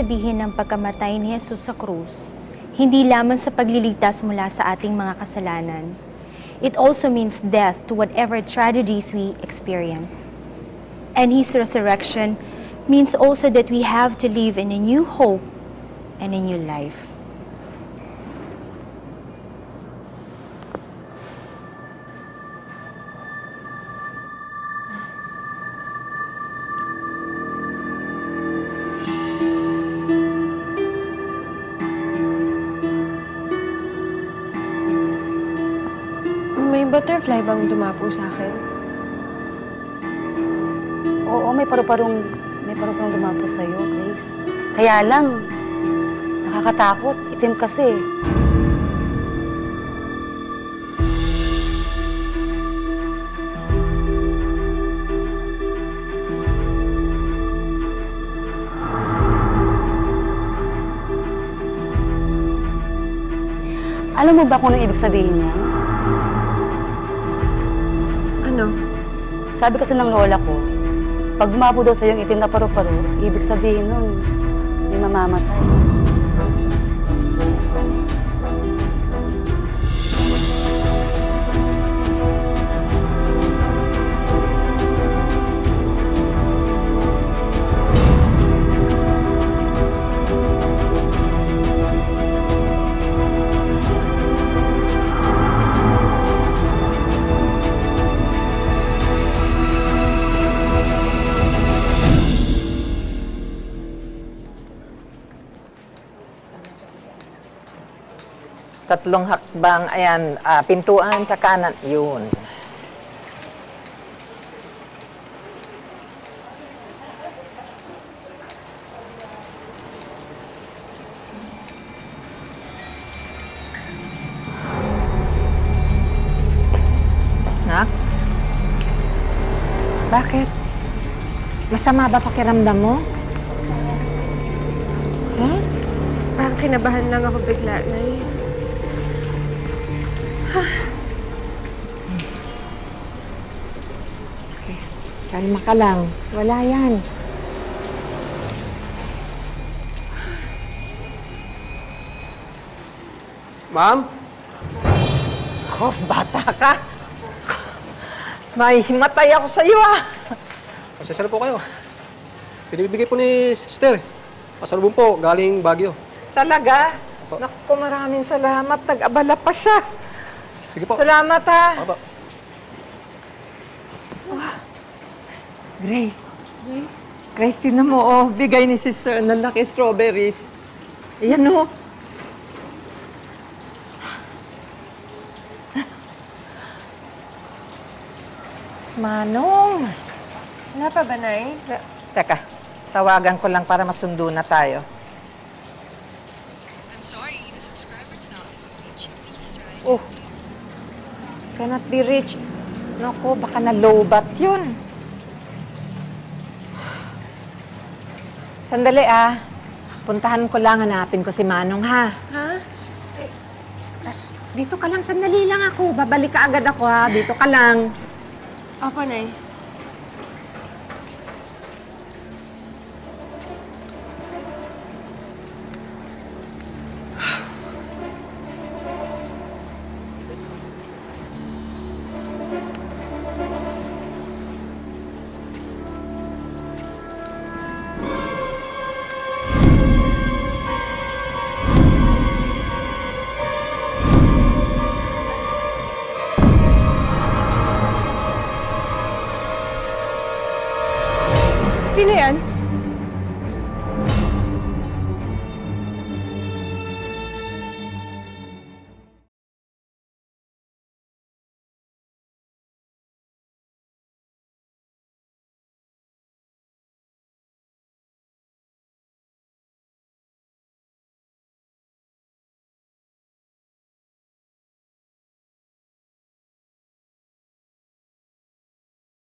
sabihin ng pagkamatay ni Jesus sa krus, hindi lamang sa pagliligtas mula sa ating mga kasalanan. It also means death to whatever tragedies we experience. And His resurrection means also that we have to live in a new hope and a new life. May butterfly bang dumapo sa akin? Oo, may paru-parong dumapo sa'yo, Grace. Kaya lang, nakakatakot. Itim kasi. Alam mo ba kung anong ibig sabihin niya? Ano? Sabi kasi ng lola ko, pag dumapo daw sa'yo yung itim na paru-paro, ibig sabihin nun, may mamamatay. Tatlong hakbang, ayan, pintuan sa kanan, yun. Nak? Bakit? Masama ba pakiramdam mo? Huh? Parang kinabahan lang ako bigla, Nay. Okay. Kalma ka lang. Wala yan. Ma'am? Oh, bata ka. May himatay ako sa iyo, ah. Pasensya na po kayo. Pinibigay po ni Sister. Pasalubong po, galing Baguio. Talaga? Opo. Naku, maraming salamat. Nag-abala pa siya. Sige po. Salamat, ha. Opo. Grace. Grace, tinan mo, oh. Bigay ni Sister ng laki strawberries. Ayan, oh. Manong. Wala pa ba, Nay? Teka, tawagan ko lang para masundo na tayo. I'm sorry, the subscriber cannot be reached. Please try. Oh, cannot be reached. Naku, baka na-lowbat yun. Sandali, ah. Puntahan ko lang, hanapin ko si Manong, ha? Ha? Dito ka lang, sandali lang ako. Babalik ka agad ako, ha? Dito ka lang. Opo, Nay. Sino yan?